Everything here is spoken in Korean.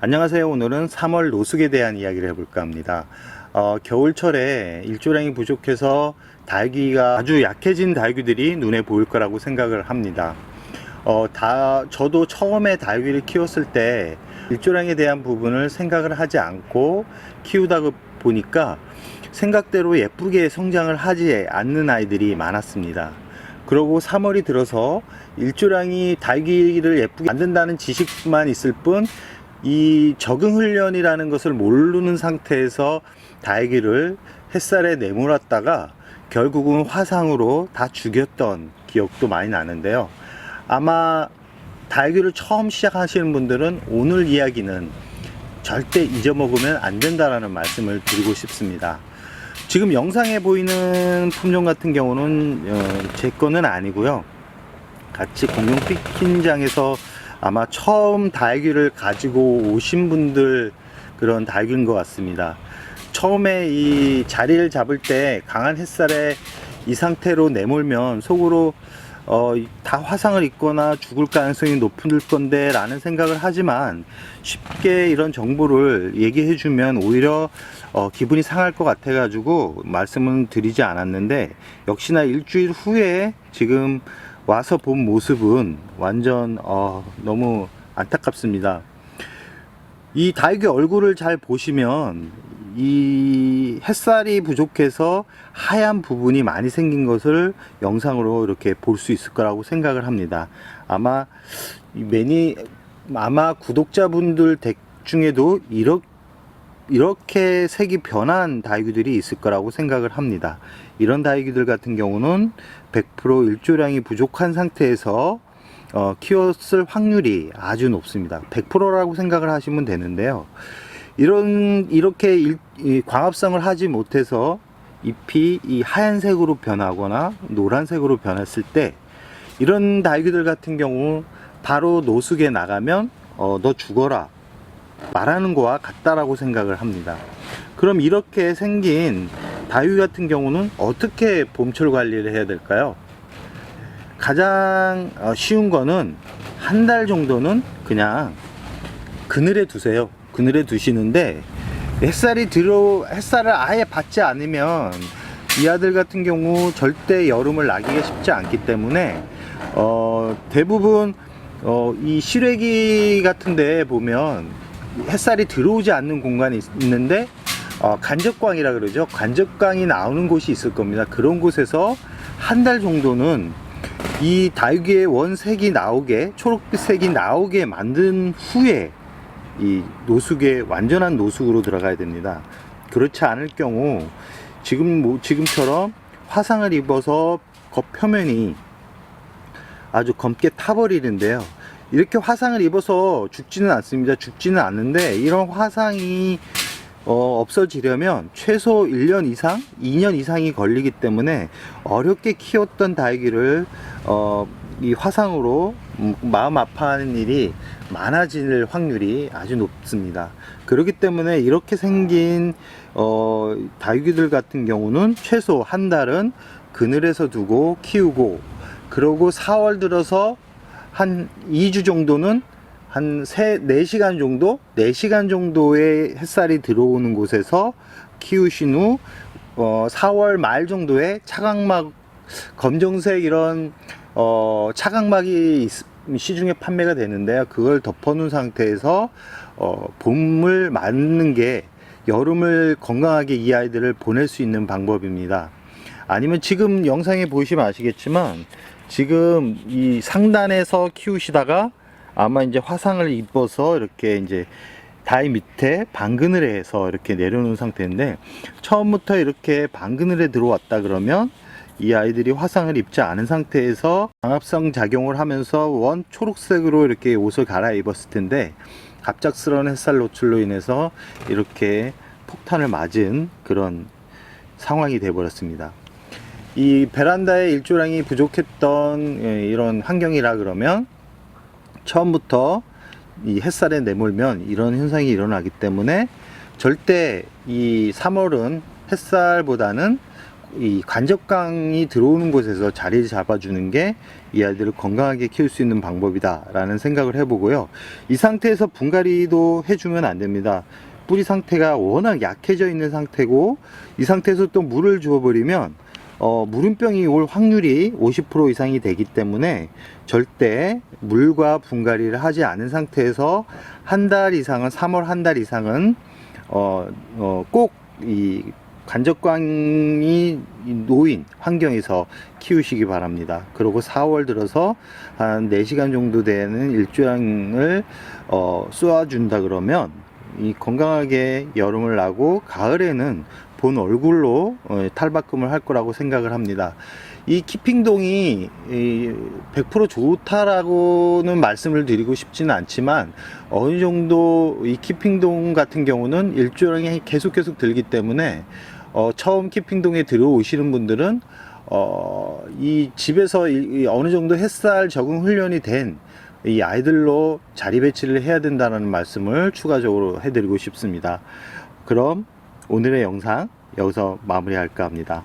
안녕하세요. 오늘은 3월 노숙에 대한 이야기를 해볼까 합니다. 겨울철에 일조량이 부족해서 다육이가 아주 약해진 다육이들이 눈에 보일 거라고 생각을 합니다. 저도 처음에 다육이를 키웠을 때 일조량에 대한 부분을 생각을 하지 않고 키우다 보니까 생각대로 예쁘게 성장을 하지 않는 아이들이 많았습니다. 그러고 3월이 들어서 일조량이 다육이를 예쁘게 만든다는 지식만 있을 뿐 이 적응 훈련이라는 것을 모르는 상태에서 다육이를 햇살에 내몰았다가 결국은 화상으로 다 죽였던 기억도 많이 나는데요. 아마 다육이를 처음 시작하시는 분들은 오늘 이야기는 절대 잊어먹으면 안 된다라는 말씀을 드리고 싶습니다. 지금 영상에 보이는 품종 같은 경우는 제 거는 아니고요. 같이 공룡 피킨장에서 아마 처음 다육이를 가지고 오신 분들 그런 다육이인 것 같습니다. 처음에 이 자리를 잡을 때 강한 햇살에 이 상태로 내몰면 속으로 다 화상을 입거나 죽을 가능성이 높을 건데 라는 생각을 하지만 쉽게 이런 정보를 얘기해 주면 오히려 기분이 상할 것 같아 가지고 말씀은 드리지 않았는데, 역시나 일주일 후에 지금 와서 본 모습은 완전 너무 안타깝습니다. 이 다육이 얼굴을 잘 보시면 이 햇살이 부족해서 하얀 부분이 많이 생긴 것을 영상으로 이렇게 볼 수 있을 거라고 생각을 합니다. 아마 구독자분들 덱 중에도 이렇게 색이 변한 다육이들이 있을 거라고 생각을 합니다. 이런 다육이들 같은 경우는 100% 일조량이 부족한 상태에서 키웠을 확률이 아주 높습니다. 100%라고 생각을 하시면 되는데요. 이렇게 광합성을 하지 못해서 잎이 이 하얀색으로 변하거나 노란색으로 변했을 때 이런 다육이들 같은 경우 바로 노숙에 나가면 너 죽어라 말하는 거와 같다라고 생각을 합니다. 그럼 이렇게 생긴 다육이 같은 경우는 어떻게 봄철 관리를 해야 될까요? 가장 쉬운 거는 한 달 정도는 그냥 그늘에 두세요. 그늘에 두시는데 햇살을 아예 받지 않으면 이 아들 같은 경우 절대 여름을 나기가 쉽지 않기 때문에 대부분 이 실외기 같은 데 보면 햇살이 들어오지 않는 공간이 있는데 간접광이라 그러죠. 간접광이 나오는 곳이 있을 겁니다. 그런 곳에서 한 달 정도는 이 다육이의 원색이 나오게, 초록빛색이 나오게 만든 후에 이 노숙에 완전한 노숙으로 들어가야 됩니다. 그렇지 않을 경우 지금처럼 화상을 입어서 겉표면이 아주 검게 타버리는데요. 이렇게 화상을 입어서 죽지는 않습니다. 죽지는 않는데 이런 화상이 없어지려면 최소 1년 이상, 2년 이상이 걸리기 때문에 어렵게 키웠던 다육이를 이 화상으로 마음 아파하는 일이 많아질 확률이 아주 높습니다. 그렇기 때문에 이렇게 생긴 다육이들 같은 경우는 최소 한 달은 그늘에서 두고 키우고, 그러고 4월 들어서 한 2주 정도는 한 4시간 정도의 햇살이 들어오는 곳에서 키우신 후 4월 말 정도에 차각막, 검정색 이런 차각막이 시중에 판매가 되는데요. 그걸 덮어놓은 상태에서 봄을 맞는 게 여름을 건강하게 이 아이들을 보낼 수 있는 방법입니다. 아니면 지금 영상에 보시면 아시겠지만 지금 이 상단에서 키우시다가 아마 이제 화상을 입어서 이렇게 이제 다이 밑에 방그늘에서 이렇게 내려놓은 상태인데, 처음부터 이렇게 방그늘에 들어왔다 그러면 이 아이들이 화상을 입지 않은 상태에서 광합성 작용을 하면서 원 초록색으로 이렇게 옷을 갈아입었을 텐데 갑작스러운 햇살 노출로 인해서 이렇게 폭탄을 맞은 그런 상황이 되어 버렸습니다. 이 베란다에 일조량이 부족했던 이런 환경이라 그러면 처음부터 이 햇살에 내몰면 이런 현상이 일어나기 때문에 절대 이 3월은 햇살보다는 이 간접광이 들어오는 곳에서 자리를 잡아주는 게 이 아이들을 건강하게 키울 수 있는 방법이다 라는 생각을 해보고요. 이 상태에서 분갈이도 해주면 안 됩니다. 뿌리 상태가 워낙 약해져 있는 상태고, 이 상태에서 또 물을 주어버리면 물음병이 올 확률이 50% 이상이 되기 때문에 절대 물과 분갈이를 하지 않은 상태에서 한 달 이상은, 3월 한 달 이상은 꼭 이 간접광이 놓인 환경에서 키우시기 바랍니다. 그리고 4월 들어서 한 4시간 정도 되는 일조량을 쏘아준다 그러면 이 건강하게 여름을 나고 가을에는 본 얼굴로 탈바꿈을 할 거라고 생각을 합니다. 이 키핑동이 100% 좋다라고는 말씀을 드리고 싶지는 않지만, 어느 정도 이 키핑동 같은 경우는 일조량이 계속 들기 때문에 처음 키핑동에 들어오시는 분들은 이 집에서 어느 정도 햇살 적응 훈련이 된 이 아이들로 자리 배치를 해야 된다는 말씀을 추가적으로 해드리고 싶습니다. 그럼 오늘의 영상 여기서 마무리할까 합니다.